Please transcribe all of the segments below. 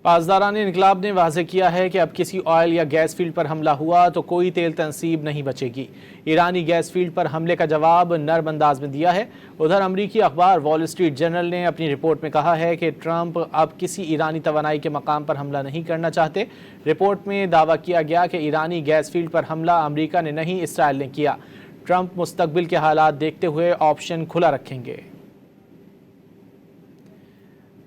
پاسداران انقلاب نے واضح کیا ہے کہ اب کسی آئل یا گیس فیلڈ پر حملہ ہوا تو کوئی تیل تنصیب نہیں بچے گی۔ ایرانی گیس فیلڈ پر حملے کا جواب نرم انداز میں دیا ہے۔ ادھر امریکی اخبار وال اسٹریٹ جرنل نے اپنی رپورٹ میں کہا ہے کہ ٹرمپ اب کسی ایرانی توانائی کے مقام پر حملہ نہیں کرنا چاہتے۔ رپورٹ میں دعویٰ کیا گیا کہ ایرانی گیس فیلڈ پر حملہ امریکہ نے نہیں، اسرائیل نے کیا۔ ٹرمپ مستقبل کے حالات دیکھتے ہوئے آپشن کھلا رکھیں گے۔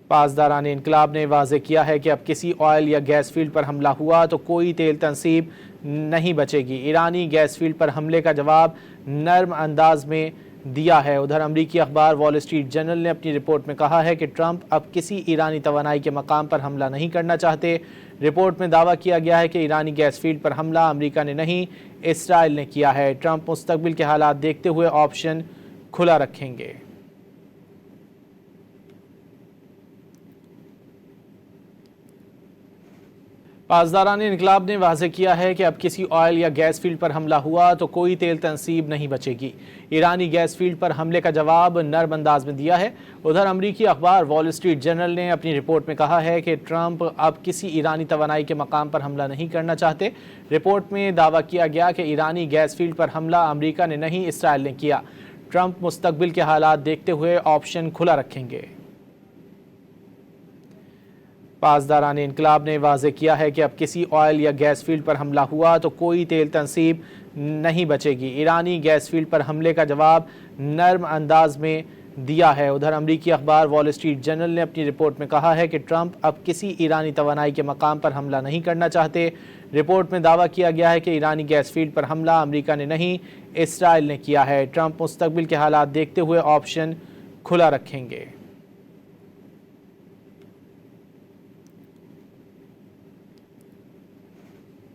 پاسداران انقلاب نے واضح کیا ہے کہ اب کسی آئل یا گیس فیلڈ پر حملہ ہوا تو کوئی تیل تنصیب نہیں بچے گی۔ ایرانی گیس فیلڈ پر حملے کا جواب نرم انداز میں دیا ہے۔ ادھر امریکی اخبار وال اسٹریٹ جرنل نے اپنی رپورٹ میں کہا ہے کہ ٹرمپ اب کسی ایرانی توانائی کے مقام پر حملہ نہیں کرنا چاہتے۔ رپورٹ میں دعویٰ کیا گیا ہے کہ ایرانی گیس فیلڈ پر حملہ امریکہ نے نہیں، اسرائیل نے کیا ہے۔ ٹرمپ مستقبل کے حالات دیکھتے ہوئے آپشن کھلا رکھیں گے۔ پاسداران انقلاب نے واضح کیا ہے کہ اب کسی آئل یا گیس فیلڈ پر حملہ ہوا تو کوئی تیل تنصیب نہیں بچے گی۔ ایرانی گیس فیلڈ پر حملے کا جواب نرم انداز میں دیا ہے۔ ادھر امریکی اخبار وال اسٹریٹ جرنل نے اپنی رپورٹ میں کہا ہے کہ ٹرمپ اب کسی ایرانی توانائی کے مقام پر حملہ نہیں کرنا چاہتے۔ رپورٹ میں دعویٰ کیا گیا کہ ایرانی گیس فیلڈ پر حملہ امریکہ نے نہیں، اسرائیل نے کیا۔ ٹرمپ مستقبل کے حالات دیکھتے ہوئے آپشن کھلا رکھیں گے۔ پاسداران انقلاب نے واضح کیا ہے کہ اب کسی آئل یا گیس فیلڈ پر حملہ ہوا تو کوئی تیل تنصیب نہیں بچے گی۔ ایرانی گیس فیلڈ پر حملے کا جواب نرم انداز میں دیا ہے۔ ادھر امریکی اخبار وال اسٹریٹ جرنل نے اپنی رپورٹ میں کہا ہے کہ ٹرمپ اب کسی ایرانی توانائی کے مقام پر حملہ نہیں کرنا چاہتے۔ رپورٹ میں دعویٰ کیا گیا ہے کہ ایرانی گیس فیلڈ پر حملہ امریکہ نے نہیں، اسرائیل نے کیا ہے۔ ٹرمپ مستقبل کے حالات دیکھتے ہوئے آپشن کھلا رکھیں گے۔